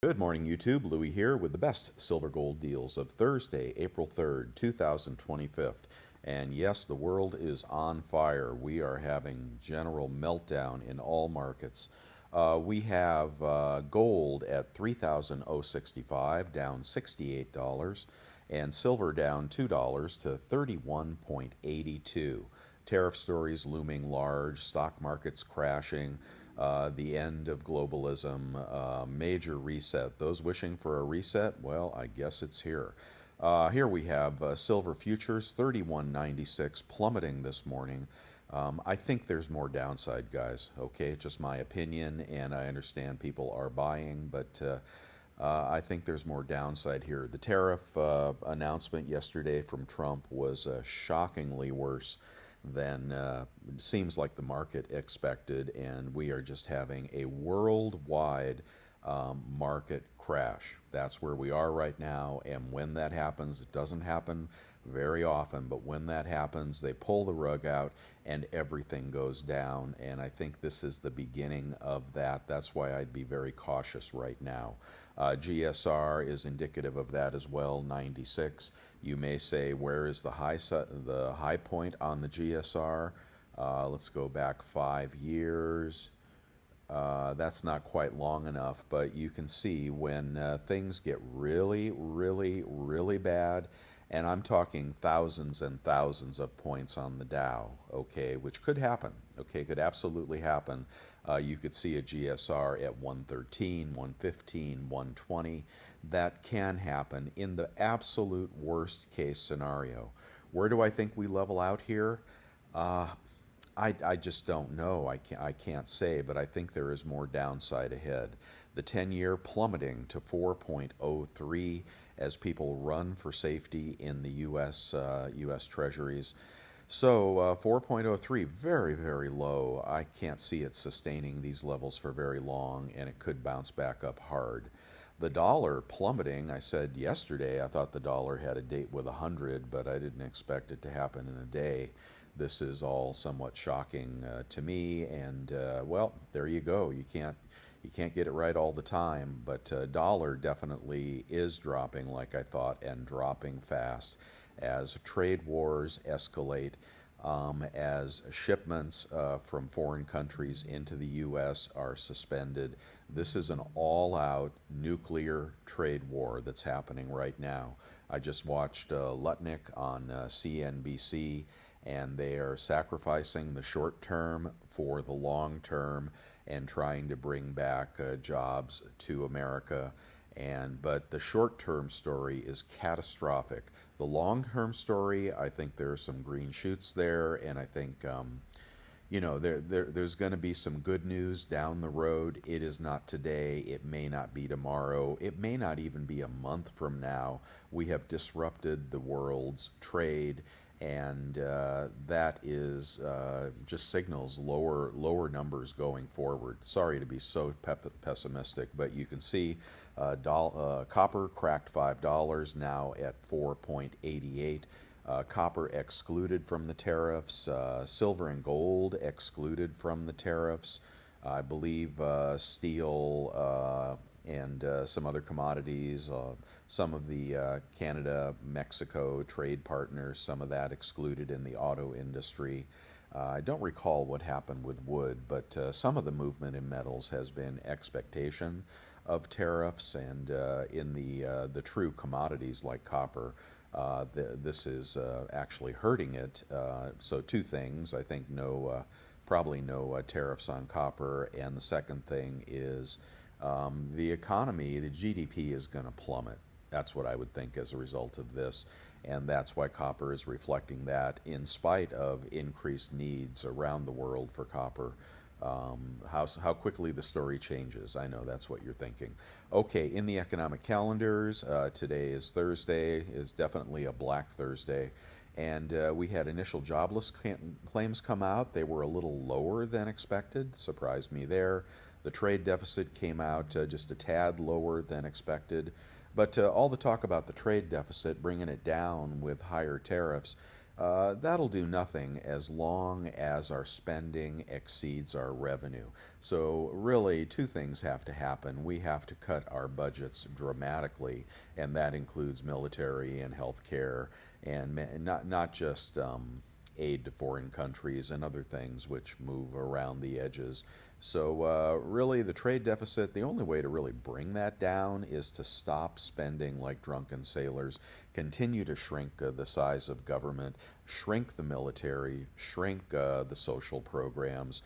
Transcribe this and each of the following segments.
Good morning, YouTube. Louie here with the best silver gold deals of Thursday, April 3rd, 2025. And yes, the world is on fire. We are having general meltdown in all markets. We have gold at 3,065, down $68, and silver down $2 to 31.82. Tariff stories looming large, stock markets crashing, the end of globalism, major reset. Those wishing for a reset, well, I guess it's here. Here we have silver futures, 31.96, plummeting this morning. I think there's more downside, guys. Okay, just my opinion, and I understand people are buying, but I think there's more downside here. The tariff announcement yesterday from Trump was shockingly worse than seems like the market expected, and we are just having a worldwide market crash. That's where we are right now, and when that happens, it doesn't happen very often, but when that happens, they pull the rug out and everything goes down, and I think this is the beginning of that. That's why I'd be very cautious right now. GSR is indicative of that as well, 96. You may say, where is the high point on the GSR? Let's go back 5 years. That's not quite long enough, but you can see when things get really, really, really bad, and I'm talking thousands and thousands of points on the Dow, okay, which could happen, okay, could absolutely happen. You could see a GSR at 113, 115, 120. That can happen in the absolute worst case scenario. Where do I think we level out here? I just don't know. I can't say, but I think there is more downside ahead. The 10-year plummeting to 4.03 as people run for safety in the U.S. Treasuries. So 4.03, very, very low. I can't see it sustaining these levels for very long, and it could bounce back up hard. The dollar plummeting, I said yesterday, I thought the dollar had a date with 100, but I didn't expect it to happen in a day. This is all somewhat shocking to me, and well, there you go. You can't get it right all the time, but dollar definitely is dropping like I thought, and dropping fast as trade wars escalate, as shipments from foreign countries into the U.S. are suspended. This is an all-out nuclear trade war that's happening right now. I just watched Lutnick on CNBC, and they are sacrificing the short term for the long term and trying to bring back jobs to America. But the short-term story is catastrophic. The long-term story, I think there are some green shoots there, and I think there's going to be some good news down the road. It is not today. It may not be tomorrow. It may not even be a month from now. We have disrupted the world's trade, and that is just signals lower numbers going forward. Sorry to be so pessimistic, but you can see copper cracked $5, now at 4.88. Copper excluded from the tariffs, silver and gold excluded from the tariffs. I believe steel and some other commodities, some of the Canada-Mexico trade partners, some of that excluded in the auto industry. I don't recall what happened with wood, but some of the movement in metals has been expectation of tariffs, and in the true commodities like copper, this is actually hurting it. So two things, I think probably no tariffs on copper, and the second thing is the economy, the GDP is going to plummet. That's what I would think as a result of this, and that's why copper is reflecting that in spite of increased needs around the world for copper. How quickly the story changes. I know that's what you're thinking. Okay, in the economic calendars, today is Thursday, is definitely a Black Thursday, and we had initial jobless claims come out. They were a little lower than expected, surprised me there. The trade deficit came out just a tad lower than expected, but all the talk about the trade deficit, bringing it down with higher tariffs, that'll do nothing as long as our spending exceeds our revenue. So, really, two things have to happen. We have to cut our budgets dramatically, and that includes military and healthcare, and not just aid to foreign countries and other things which move around the edges. So, really, the trade deficit, the only way to really bring that down is to stop spending like drunken sailors, continue to shrink the size of government, shrink the military, shrink the social programs,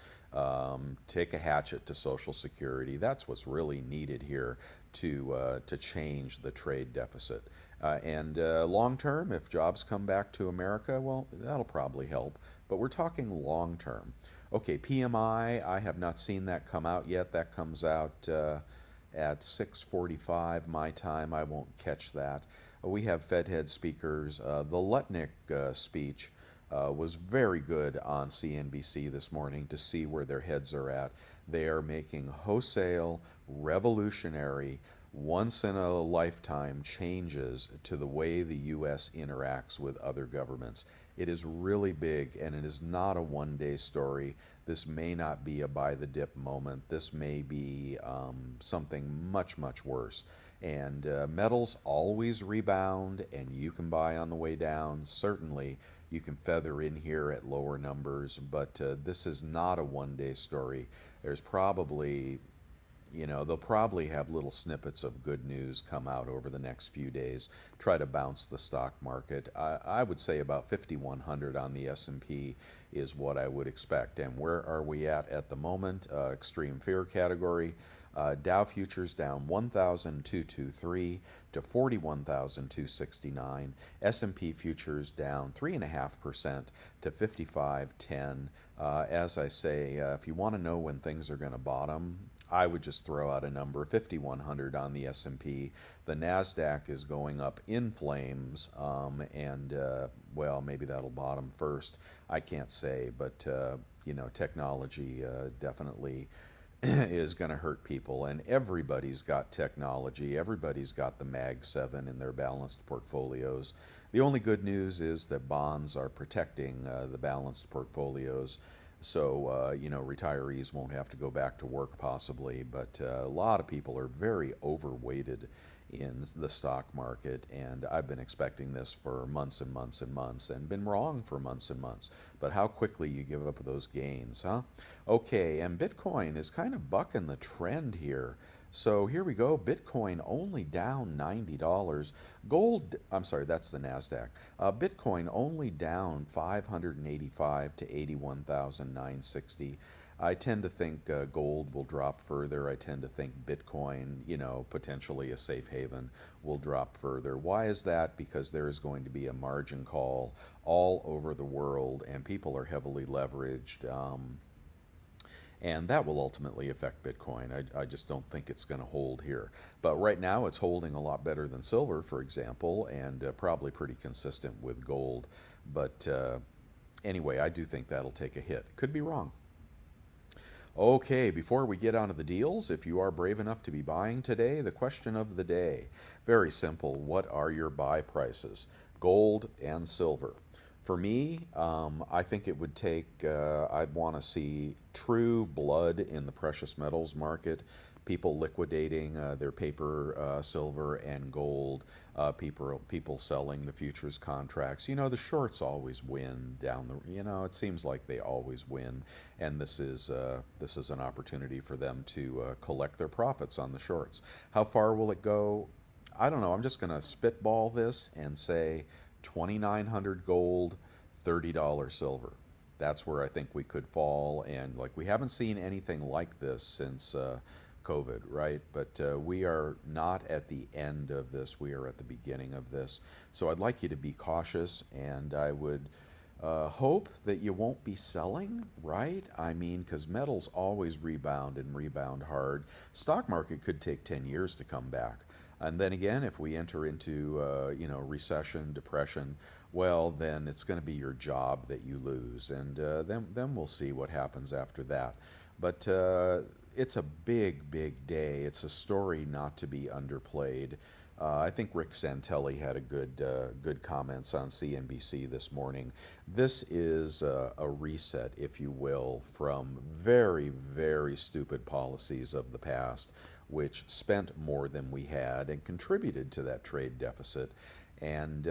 take a hatchet to Social Security. That's what's really needed here to change the trade deficit. And long term, if jobs come back to America, well, that'll probably help. But we're talking long term. Okay, PMI, I have not seen that come out yet. That comes out at 6:45 my time. I won't catch that. We have Fed head speakers. The Lutnick speech was very good on CNBC this morning to see where their heads are at. They are making wholesale, revolutionary, once in a lifetime changes to the way the U.S. interacts with other governments. It is really big, and it is not a one-day story. This may not be a buy the dip moment. This may be something much, much worse. And metals always rebound, and you can buy on the way down. Certainly, you can feather in here at lower numbers, but this is not a one-day story. There's probably, they'll probably have little snippets of good news come out over the next few days, try to bounce the stock market. I would say about 5,100 on the S&P is what I would expect. And where are we at the moment? Extreme fear category. Dow futures down 1,223 to 41,269. S&P futures down 3.5% to 5510. As I say, if you want to know when things are going to bottom, I would just throw out a number, 5,100 on the S&P. The NASDAQ is going up in flames, well, maybe that'll bottom first. I can't say, but, technology definitely is going to hurt people, and everybody's got technology. Everybody's got the Mag 7 in their balanced portfolios. The only good news is that bonds are protecting the balanced portfolios. So, retirees won't have to go back to work possibly, but a lot of people are very overweighted in the stock market, and I've been expecting this for months and months and months, and been wrong for months and months. But how quickly you give up those gains, huh? Okay, and Bitcoin is kind of bucking the trend here. So here we go. Bitcoin only down $90. Gold, I'm sorry, that's the NASDAQ. Bitcoin only down 585 to 81,960. I tend to think gold will drop further. I tend to think Bitcoin, potentially a safe haven, will drop further. Why is that? Because there is going to be a margin call all over the world, and people are heavily leveraged. And that will ultimately affect Bitcoin. I just don't think it's going to hold here. But right now it's holding a lot better than silver, for example, and probably pretty consistent with gold. But anyway, I do think that'll take a hit. Could be wrong. Okay, before we get on to the deals, if you are brave enough to be buying today, the question of the day. Very simple. What are your buy prices? Gold and silver. For me, I think it would take, I'd want to see true blood in the precious metals market, people liquidating their paper, silver and gold, people selling the futures contracts. The shorts always win down the, it seems like they always win, and this is an opportunity for them to collect their profits on the shorts. How far will it go? I don't know. I'm just going to spitball this and say 2,900 gold, $30 silver. That's where I think we could fall, and we haven't seen anything like this since COVID, right? But we are not at the end of this. We are at the beginning of this. So I'd like you to be cautious, and I would hope that you won't be selling, right? I mean, because metals always rebound and rebound hard. Stock market could take 10 years to come back. And then again, if we enter into recession, depression, well, then it's going to be your job that you lose, and then we'll see what happens after that. But it's a big, big day. It's a story not to be underplayed. I think Rick Santelli had a good comments on CNBC this morning. This is a reset, if you will, from very, very stupid policies of the past, which spent more than we had and contributed to that trade deficit. And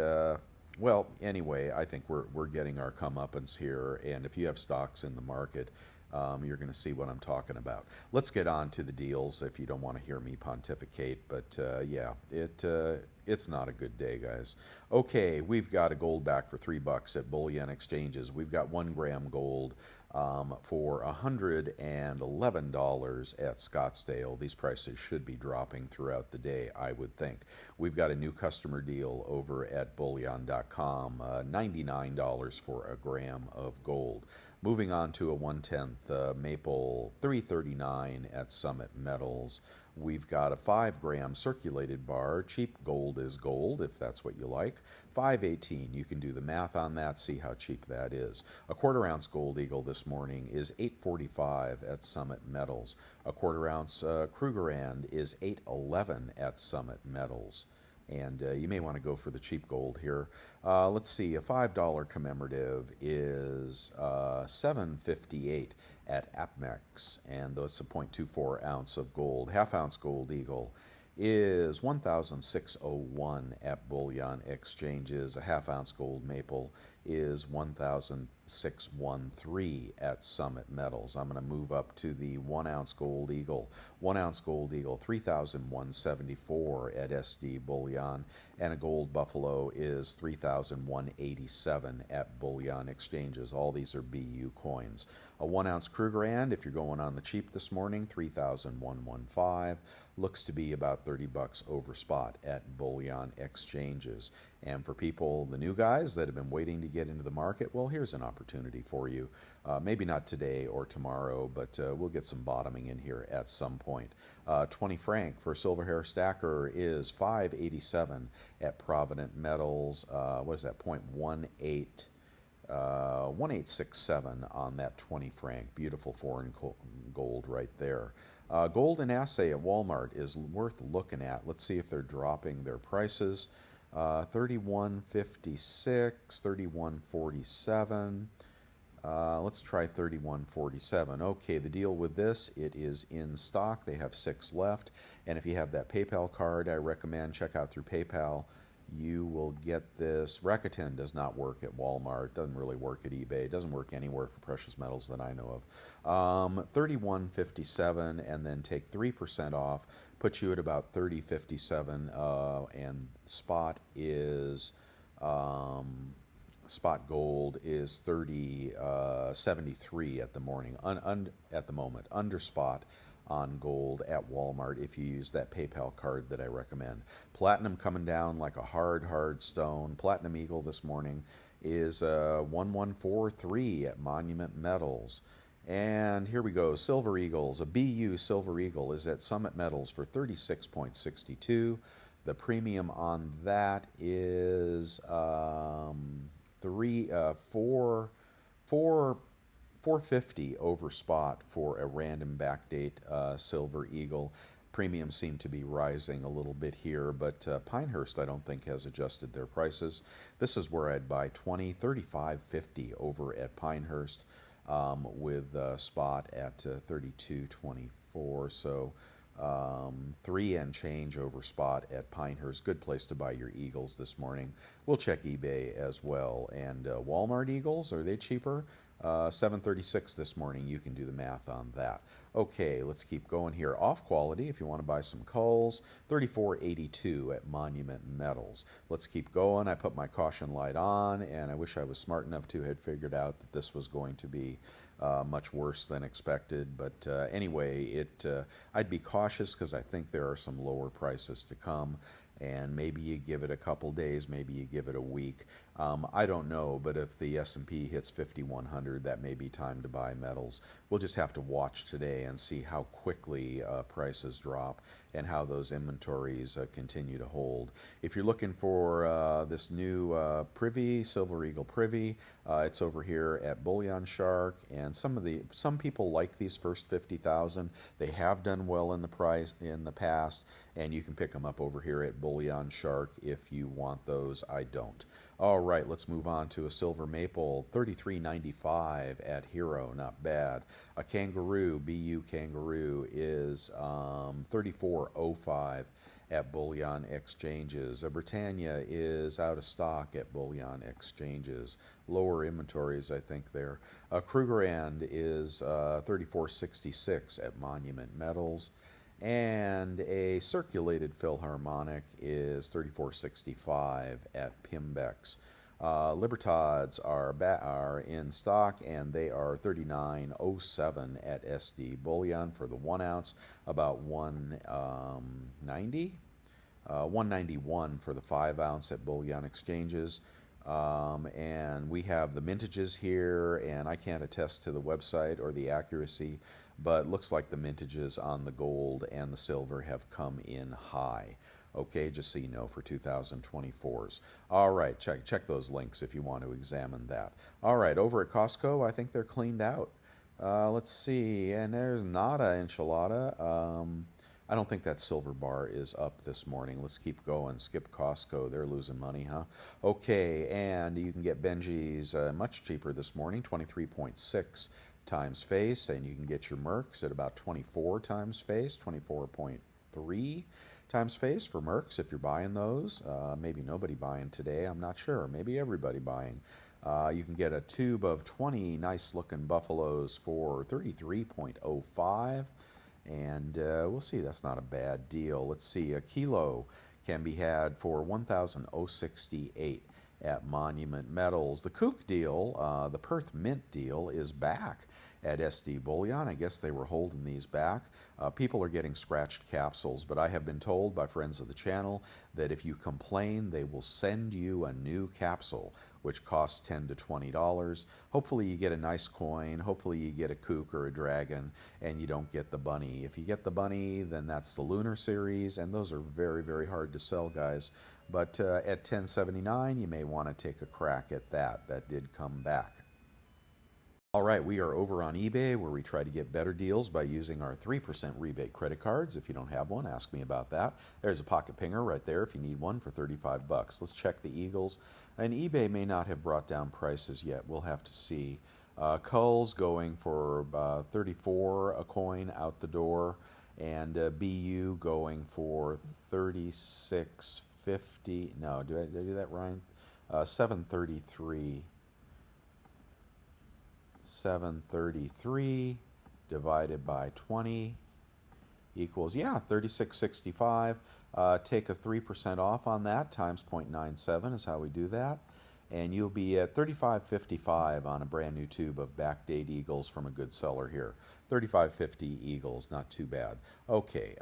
well, anyway, I think we're getting our comeuppance here. And if you have stocks in the market, you're going to see what I'm talking about. Let's get on to the deals if you don't want to hear me pontificate. But yeah, it's not a good day, guys. Okay, we've got a gold back for $3 at bullion exchanges. We've got 1 gram gold for $111 at Scottsdale. These prices should be dropping throughout the day, I would think. We've got a new customer deal over at bullion.com, $99 for a gram of gold. Moving on to a 1/10 maple, $3.39 at Summit Metals. We've got a 5 gram circulated bar. Cheap gold is gold, if that's what you like. 5.18. You can do the math on that, see how cheap that is. A 1/4 ounce gold eagle this morning is $8.45 at Summit Metals. A 1/4 ounce Krugerrand is $8.11 at Summit Metals. And you may want to go for the cheap gold here. Let's see, a $5 commemorative is $7.58 at APMEX, and that's a 0.24 ounce of gold. Half-ounce gold eagle is 1,601 at bullion exchanges. A half-ounce gold maple is 1,613 at Summit Metals. I'm going to move up to the 1-ounce gold eagle. 1-ounce gold eagle, 3,174 at SD bullion, and a gold buffalo is 3,187 at bullion exchanges. All these are BU coins. A 1-ounce Krugerrand, if you're going on the cheap this morning, 3,115, looks to be about $30 over spot at bullion exchanges. And for people, the new guys that have been waiting to get into the market, well, here's an opportunity for you. Maybe not today or tomorrow, but we'll get some bottoming in here at some point. 20 franc for silver hair stacker is 5.87 at Provident Metals. What is that, 0.18? 1867 on that 20 franc. Beautiful foreign gold right there. Gold and assay at Walmart is worth looking at. Let's see if they're dropping their prices. 31.56, 31.47. Let's try 31.47. Okay, the deal with this, it is in stock. They have 6 left. And if you have that PayPal card, I recommend check out through PayPal. You will get this. Rakuten does not work at Walmart. Doesn't really work at eBay. Doesn't work anywhere for precious metals that I know of. 31.57, and then take 3% off. Puts you at about 30.57. And spot is spot gold is 30.73 at the morning. At the moment, under spot on gold at Walmart if you use that PayPal card that I recommend. Platinum coming down like a hard stone. Platinum Eagle this morning is 1143 at Monument Metals. And here we go, Silver Eagles. A BU Silver Eagle is at Summit Metals for 36.62. The premium on that is 450 over spot for a random backdate Silver Eagle. Premiums seem to be rising a little bit here, but Pinehurst I don't think has adjusted their prices. This is where I'd buy 20, 35.50 over at Pinehurst with spot at 32.24. So 3 and change over spot at Pinehurst. Good place to buy your Eagles this morning. We'll check eBay as well. And Walmart Eagles, are they cheaper? 736 this morning. You can do the math on that. Okay, let's keep going here. Off quality, if you want to buy some culls, 34.82 at Monument Metals. Let's keep going. I put my caution light on, and I wish I was smart enough to have figured out that this was going to be much worse than expected. But anyway, I'd be cautious because I think there are some lower prices to come. And maybe you give it a couple days, maybe you give it a week. I don't know, but if the S&P hits 5,100, that may be time to buy metals. We'll just have to watch today and see how quickly prices drop and how those inventories continue to hold. If you're looking for this new privy, Silver Eagle privy, it's over here at Bullion Shark, and some people like these first 50,000. They have done well in the price in the past, and you can pick them up over here at Bullion Shark if you want those. I don't. All right, let's move on to a silver maple, $33.95 at Hero, not bad. A kangaroo, BU kangaroo, is $34.05 at Bullion Exchanges. A Britannia is out of stock at Bullion Exchanges. Lower inventories, I think, there. A Krugerrand is $34.66 at Monument Metals. And a circulated Philharmonic is $34.65 at Pimbex. Libertads are in stock, and they are $39.07 at SD Bullion for the 1 ounce, about $190, $191 for the 5 ounce at Bullion Exchanges. And we have the mintages here, and I can't attest to the website or the accuracy, but looks like the mintages on the gold and the silver have come in high. Okay, just so you know, for 2024s. All right, check those links if you want to examine that. All right, over at Costco, I think they're cleaned out. Let's see, and there's nada enchilada. I don't think that silver bar is up this morning. Let's keep going. Skip Costco. They're losing money, huh? Okay, and you can get Benji's much cheaper this morning, 23.6 times face, and you can get your Mercs at about 24 times face, 24.3 times face for Mercs if you're buying those. Maybe nobody buying today, I'm not sure. Maybe everybody buying. You can get a tube of 20 nice-looking Buffaloes for 33.05. And we'll see, that's not a bad deal. Let's see, a kilo can be had for $1,068 at Monument Metals. The Kook deal, the Perth Mint deal, is back at SD Bullion. I guess they were holding these back. People are getting scratched capsules, but I have been told by friends of the channel that if you complain, they will send you a new capsule, which costs $10 to $20. Hopefully you get a nice coin. Hopefully you get a kook or a dragon, and you don't get the bunny. If you get the bunny, then that's the Lunar Series, and those are very, very hard to sell, guys. But at $10.79, you may want to take a crack at that. That did come back. All right, we are over on eBay, where we try to get better deals by using our 3% rebate credit cards. If you don't have one, ask me about that. There's a pocket pinger right there if you need one for 35 bucks. Let's check the Eagles. And eBay may not have brought down prices yet. We'll have to see. Culls going for 34 a coin out the door, and BU going for 36.50. No, did I do that right? 733. 733 divided by 20 equals, yeah, 36.65. Take a 3% off on that, times 0.97 is how we do that. And you'll be at 35.55 on a brand new tube of backdate Eagles from a good seller here. 35.50 Eagles, not too bad. Okay,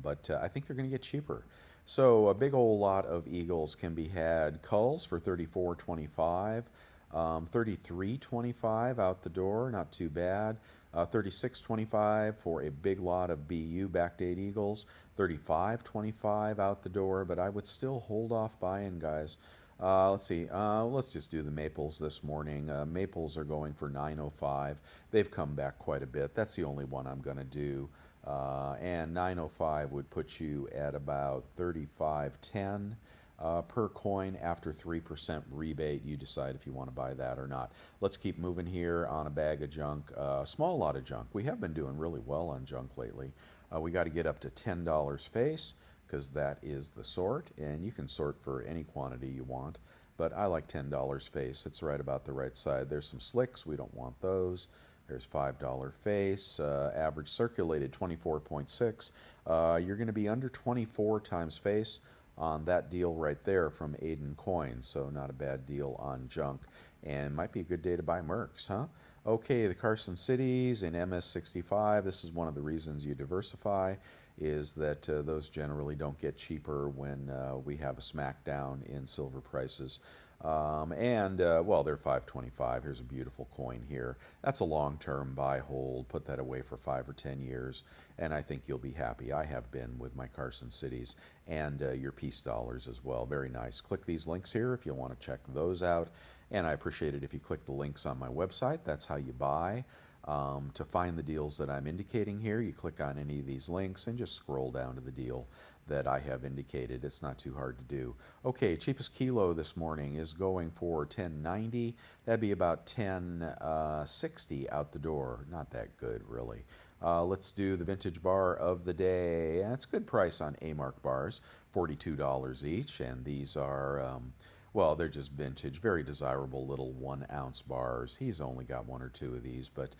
but I think they're going to get cheaper. So a big old lot of Eagles can be had. Culls for 34.25. 33.25 out the door, not too bad. 36.25 for a big lot of BU backdate Eagles. 35.25 out the door, but I would still hold off buying, guys. Let's see. Let's just do the Maples this morning. Maples are going for 9.05. They've come back quite a bit. That's the only one I'm going to do. And 9.05 would put you at about 35.10. Per coin after 3% rebate. You decide if you want to buy that or not. Let's keep moving here on a bag of junk. Small lot of junk. We have been doing really well on junk lately. We got to get up to $10 face, because that is the sort, and you can sort for any quantity you want, but I like $10 face. It's right about the right side. There's some slicks. We don't want those. There's $5 face. Average circulated 24.6. You're going to be under 24 times face on that deal right there from Aiden Coins, so not a bad deal on junk, and might be a good day to buy Mercs, huh? Okay, the Carson Cities in MS65, this is one of the reasons you diversify, is that those generally don't get cheaper when we have a smackdown in silver prices. Well, they're 525. Here's a beautiful coin here. That's a long-term buy hold. Put that away for 5 or 10 years, and I think you'll be happy. I have been with my Carson Cities and your peace dollars as well. Very nice. Click these links here if you want to check those out, and I appreciate it if you click the links on my website. That's how you buy. To find the deals that I'm indicating here, you click on any of these links and just scroll down to the deal that I have indicated. It's not too hard to do. Okay, cheapest kilo this morning is going for 10.90. That'd be about 10.60 out the door. Not that good, really. Let's do the vintage bar of the day. That's a good price on A-Mark bars, $42 each, and these are well, they're just vintage, very desirable little 1 ounce bars. He's only got 1 or 2 of these, but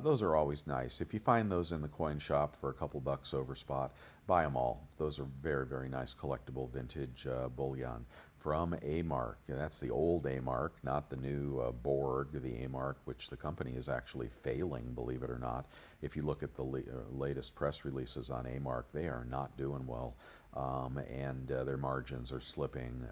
those are always nice. If you find those in the coin shop for a couple bucks over spot, buy them all. Those are very, very nice collectible vintage bullion from A-Mark. That's the old A-Mark, not the new Borg, the A-Mark, which the company is actually failing, believe it or not. If you look at the latest press releases on A-Mark, they are not doing well. And their margins are slipping.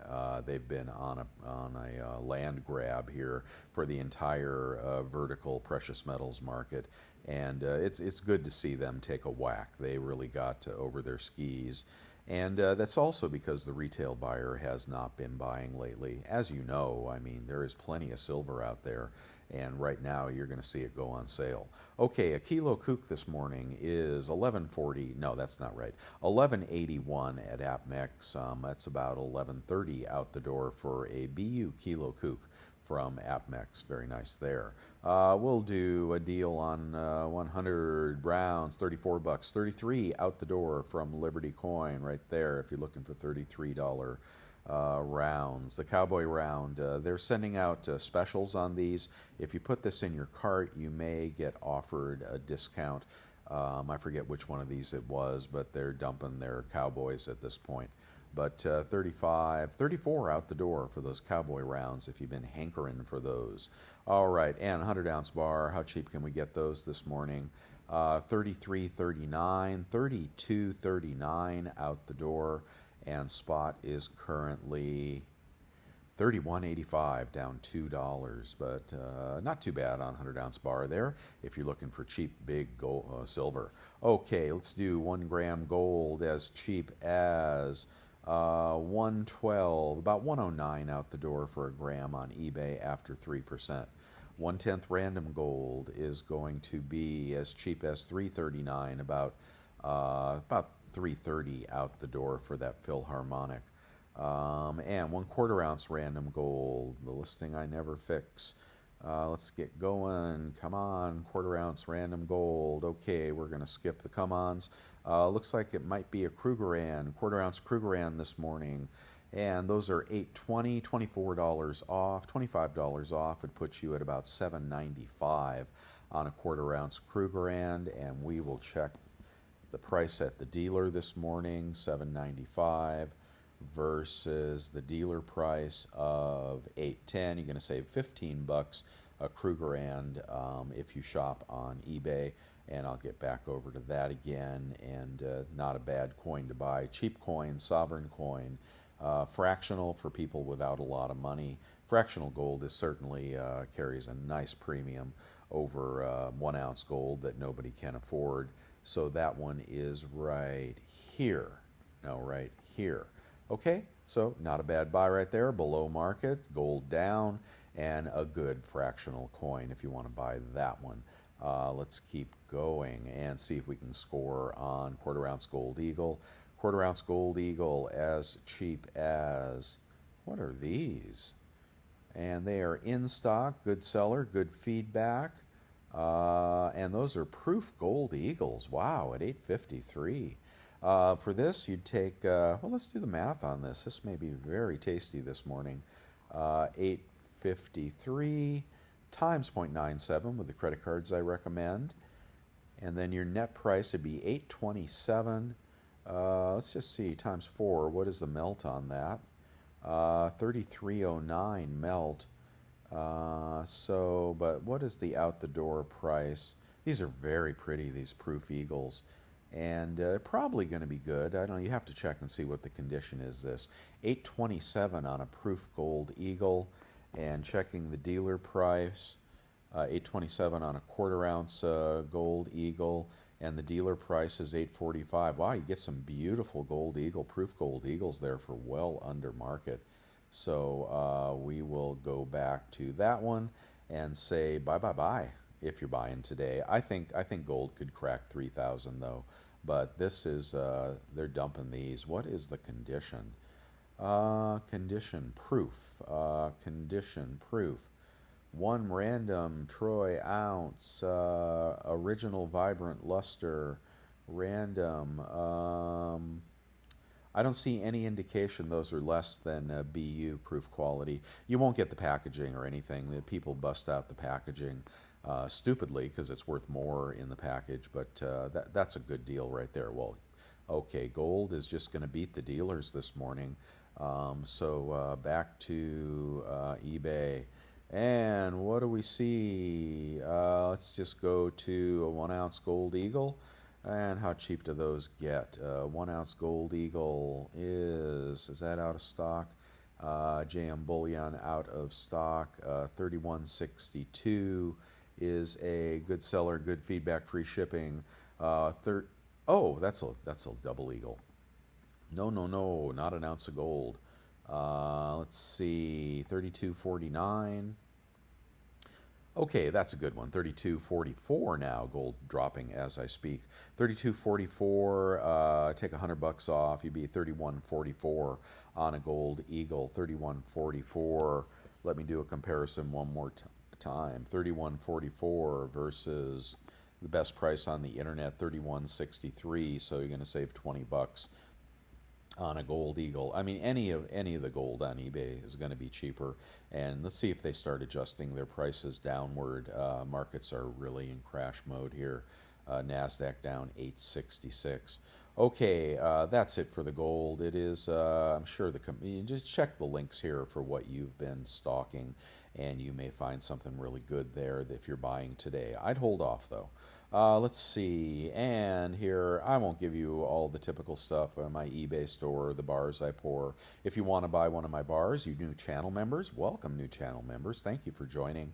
They've been on a land grab here for the entire vertical precious metals market, and it's good to see them take a whack. They really got over their skis. And that's also because the retail buyer has not been buying lately. As you know, I mean, there is plenty of silver out there, and right now you're going to see it go on sale. Okay, a kilo kook this morning is 11.40. No, that's not right. 11.81 at APMEX. That's about 11.30 out the door for a BU kilo kook from APMEX. Very nice there. We'll do a deal on 100 rounds, 34 bucks, 33 out the door from Liberty Coin right there if you're looking for $33 rounds. The Cowboy round, they're sending out specials on these. If you put this in your cart, you may get offered a discount. I forget which one of these it was, but they're dumping their Cowboys at this point. But 35, 34 out the door for those Cowboy rounds if you've been hankering for those. All right, and 100-ounce bar, how cheap can we get those this morning? 33.39, 32.39 out the door, and spot is currently 31.85, down $2, but not too bad on 100-ounce bar there if you're looking for cheap, big gold, silver. Okay, let's do 1 gram gold as cheap as 112, about 109 out the door for a gram on eBay after 3%. 1/10 random gold is going to be as cheap as 339, about 330 out the door for that Philharmonic. And 1/4 ounce random gold, the listing I never fix. Let's get going. Come on, 1/4 ounce random gold. Okay, we're going to skip the come-ons. Looks like it might be a Krugerrand, 1/4 ounce Krugerrand this morning. And those are $8.20, $24 off, $25 off. It puts you at about $7.95 on a 1/4 ounce Krugerrand. And we will check the price at the dealer this morning, $7.95 versus the dealer price of $8.10. You're going to save 15 bucks a Krugerrand if you shop on eBay, and I'll get back over to that again. And not a bad coin to buy. Cheap coin, sovereign coin, fractional for people without a lot of money. Fractional gold is certainly carries a nice premium over 1 ounce gold that nobody can afford. So that one is right here. No, right here. Okay, so not a bad buy right there, below market, gold down, and a good fractional coin if you want to buy that one. Let's keep going and see if we can score on 1/4 ounce gold eagle. 1/4 ounce gold eagle as cheap as, what are these? And they are in stock, good seller, good feedback. And those are proof gold eagles. Wow, at $8.53. For this, you'd take, well, let's do the math on this. This may be very tasty this morning. 8.53 times 0.97 with the credit cards I recommend. And then your net price would be $8.27. Let's just see, times 4. What is the melt on that? 33.09 melt. But what is the out the door price? These are very pretty, these proof eagles. and probably going to be good. I don't know. You have to check and see what the condition is. This 827 on a proof gold eagle, and checking the dealer price. 827 on a quarter ounce gold eagle, and the dealer price is 845. Wow, you get some beautiful gold eagle, proof gold eagles there for well under market. So we will go back to that one and say bye bye bye if you're buying today. I think gold could crack 3,000 though, but this is they're dumping these. What is the condition? Condition proof. Condition proof. One random troy ounce, original vibrant luster, random. I don't see any indication those are less than BU proof quality. You won't get the packaging or anything. The people bust out the packaging stupidly because it's worth more in the package, but that's a good deal right there. Well, okay, gold is just going to beat the dealers this morning. So back to eBay. And what do we see? Let's just go to a 1 ounce gold eagle. And how cheap do those get? 1 ounce gold eagle is that out of stock? JM bullion out of stock. 31.62 is a good seller, good feedback, free shipping. Oh, that's a double eagle. No, no, no, not an ounce of gold. Let's see, 32.49. Okay, that's a good one. 32.44 now, gold dropping as I speak. 32.44. Take $100 off. You'd be 31.44 on a gold eagle. 31.44. Let me do a comparison one more time. 31.44 versus the best price on the internet, 31.63. So you're going to save $20 on a gold eagle. I mean, any of the gold on eBay is going to be cheaper, and let's see if they start adjusting their prices downward. Markets are really in crash mode here. Nasdaq down 866. Okay, that's it for the gold. It is, I'm sure you just check the links here for what you've been stalking, and you may find something really good there if you're buying today. I'd hold off though. Let's see, and here I won't give you all the typical stuff on my eBay store, the bars I pour. If you want to buy one of my bars, you new channel members, welcome new channel members. Thank you for joining.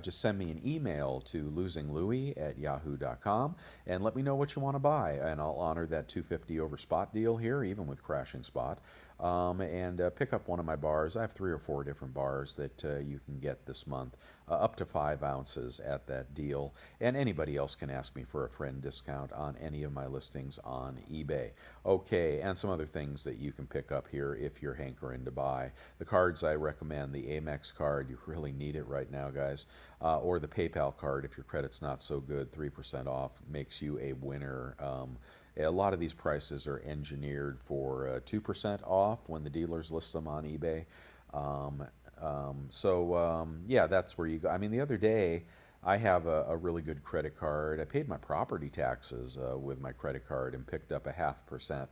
Just send me an email to losinglouis@yahoo.com and let me know what you want to buy, and I'll honor that 250 over spot deal here, even with crashing spot. And pick up one of my bars. I have 3 or 4 different bars that you can get this month, up to 5 ounces at that deal. And anybody else can ask me for a friend discount on any of my listings on eBay. Okay, and some other things that you can pick up here if you're hankering to buy. The cards I recommend, the Amex card, you really need it right now, guys. Or the PayPal card if your credit's not so good, 3% off makes you a winner. A lot of these prices are engineered for 2% off when the dealers list them on eBay. Yeah, that's where you go. I mean, the other day, I have a really good credit card. I paid my property taxes with my credit card and picked up a 0.5%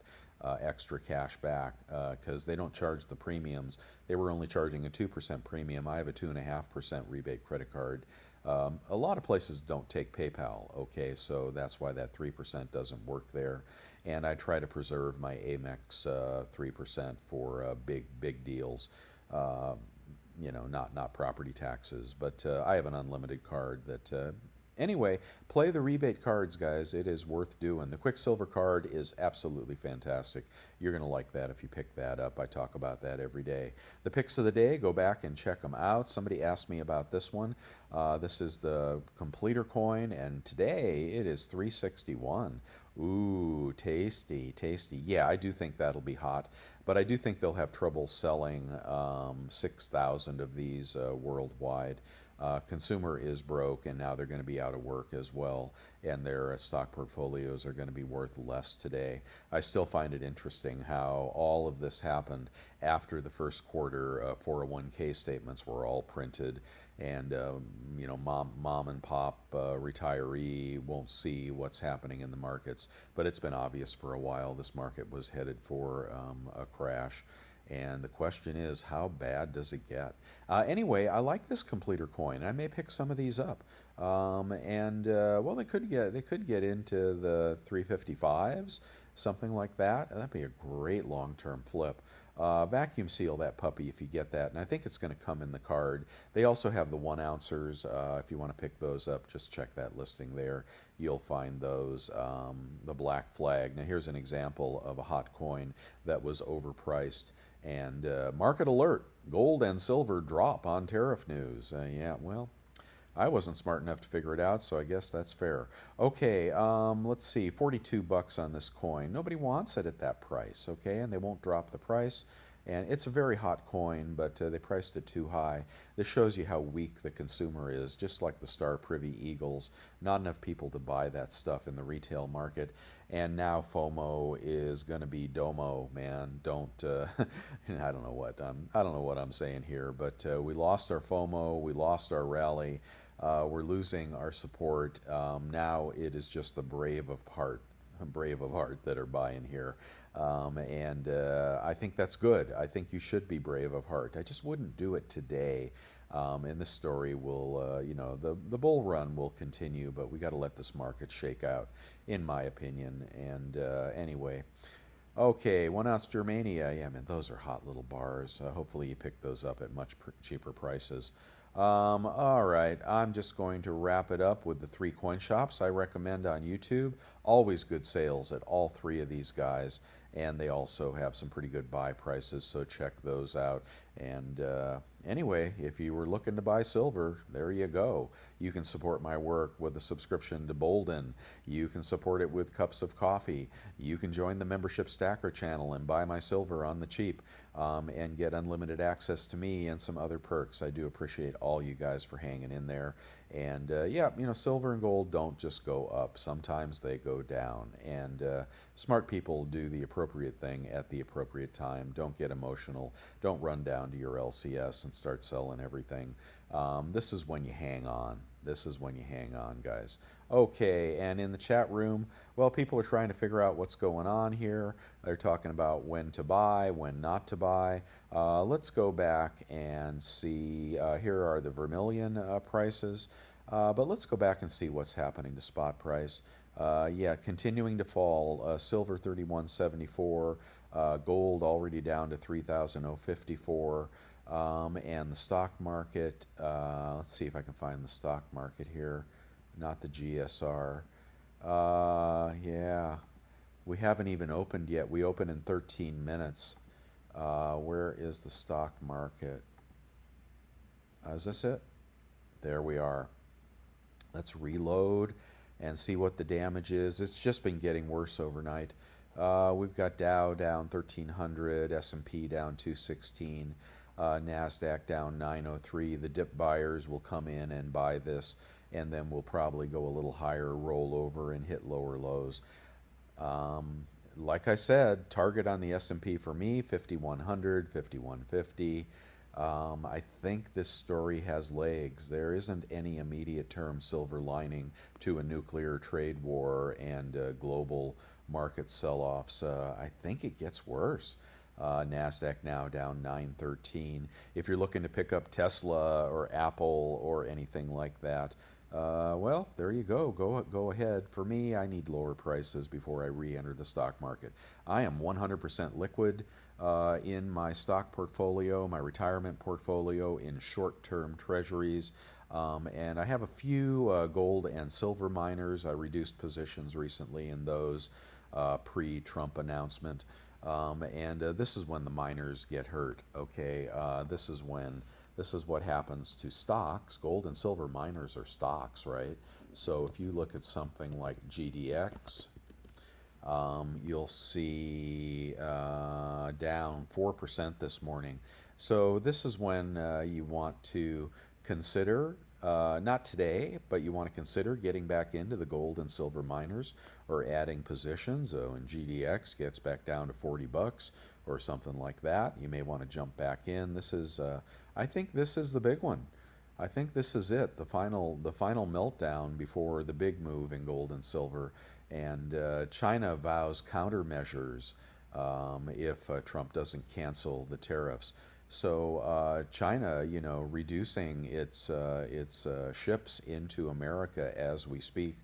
extra cash back because they don't charge the premiums. They were only charging a 2% premium. I have a 2.5% rebate credit card. A lot of places don't take PayPal, okay, so that's why that 3% doesn't work there. And I try to preserve my Amex 3% for big deals. Not property taxes, but I have an unlimited card that anyway, play the rebate cards, guys. It is worth doing. The Quicksilver card is absolutely fantastic. You're going to like that if you pick that up. I talk about that every day. The picks of the day, go back and check them out. Somebody asked me about this one. This is the completer coin, and today it is 361. Ooh, tasty, tasty. Yeah, I do think that'll be hot, but I do think they'll have trouble selling 6,000 of these worldwide. Consumer is broke, and now they're going to be out of work as well, and their stock portfolios are going to be worth less today. I still find it interesting how all of this happened after the first quarter 401k statements were all printed, and mom and pop retiree won't see what's happening in the markets, but it's been obvious for a while this market was headed for a crash. And the question is, how bad does it get? Anyway, I like this completer coin. I may pick some of these up. Well, they could get into the 355s, something like that. That'd be a great long-term flip. Vacuum seal that puppy if you get that, and I think it's going to come in the card. They also have the 1 ouncers. If you want to pick those up, just check that listing there. You'll find those. The black flag. Now here's an example of a hot coin that was overpriced. And market alert: gold and silver drop on tariff news. Yeah, well, I wasn't smart enough to figure it out, so I guess that's fair. Okay, let's see, 42 bucks on this coin. Nobody wants it at that price, okay, and they won't drop the price. And it's a very hot coin, but they priced it too high. This shows you how weak the consumer is, just like the Star Privy Eagles. Not enough people to buy that stuff in the retail market. And now FOMO is going to be Domo, man. Don't, I don't know what I'm saying here, but we lost our FOMO, we lost our rally. We're losing our support. Now it is just the brave of heart that are buying here. I think that's good. I think you should be brave of heart. I just wouldn't do it today. And this story will, the bull run will continue, but we got to let this market shake out, in my opinion. And anyway. Okay, 1 ounce Germania. Yeah, man, those are hot little bars. Hopefully you pick those up at much cheaper prices. All right, I'm just going to wrap it up with the 3 coin shops I recommend on YouTube. Always good sales at all 3 of these guys, and they also have some pretty good buy prices, so check those out. And anyway, if you were looking to buy silver, there you go. You can support my work with a subscription to Bolden. You can support it with cups of coffee. You can join the membership stacker channel and buy my silver on the cheap, and get unlimited access to me and some other perks. I do appreciate all you guys for hanging in there. And yeah, silver and gold don't just go up. Sometimes they go down. And smart people do the appropriate thing at the appropriate time. Don't get emotional. Don't run down to your LCS and start selling everything. This is when you hang on. This is when you hang on, guys. Okay, and in the chat room, well, people are trying to figure out what's going on here. They're talking about when to buy, when not to buy. Let's go back and see. Here are the vermilion prices. But let's go back and see what's happening to spot price. Yeah, continuing to fall. Silver 31.74. Gold already down to 3,054. And the stock market, let's see if I can find the stock market here, not the GSR. Yeah, we haven't even opened yet. We open in 13 minutes. Where is the stock market? Is this it? There we are. Let's reload and see what the damage is. It's just been getting worse overnight. We've got Dow down 1,300, S&P down 216. NASDAQ down 903. The dip buyers will come in and buy this, and then we'll probably go a little higher, roll over, and hit lower lows. Like I said, target on the S&P for me, 5,100, 5,150. I think this story has legs. There isn't any immediate term silver lining to a nuclear trade war and global market sell-offs. I think it gets worse. NASDAQ now down 913. If you're looking to pick up Tesla or Apple or anything like that, well, there you go. Go ahead. For me, I need lower prices before I re-enter the stock market. I am 100% liquid in my stock portfolio, my retirement portfolio, in short-term treasuries. And I have a few gold and silver miners. I reduced positions recently in those pre-Trump announcement. This is when the miners get hurt, okay? This is what happens to stocks. Gold and silver miners are stocks, right? So if you look at something like GDX, you'll see down 4% this morning. So this is when you want to consider, not today, but you want to consider getting back into the gold and silver miners or adding positions. So when GDX gets back down to 40 bucks or something like that, you may want to jump back in. This is, I think this is the big one. I think this is it, the final meltdown before the big move in gold and silver. And China vows countermeasures if Trump doesn't cancel the tariffs. So China, reducing its ships into America as we speak.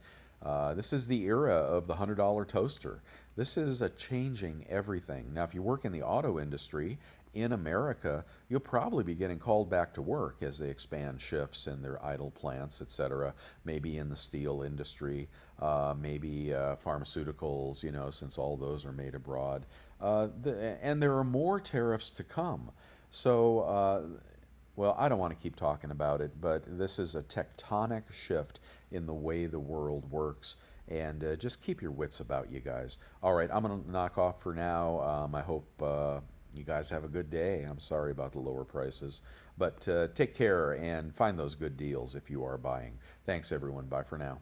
This is the era of the $100 toaster. This is changing everything. Now, if you work in the auto industry in America, you'll probably be getting called back to work as they expand shifts in their idle plants, etc. Maybe in the steel industry, maybe pharmaceuticals, since all those are made abroad. And there are more tariffs to come. So, well, I don't want to keep talking about it, but this is a tectonic shift in the way the world works. And just keep your wits about you guys. All right, I'm going to knock off for now. I hope you guys have a good day. I'm sorry about the lower prices, but take care and find those good deals if you are buying. Thanks, everyone. Bye for now.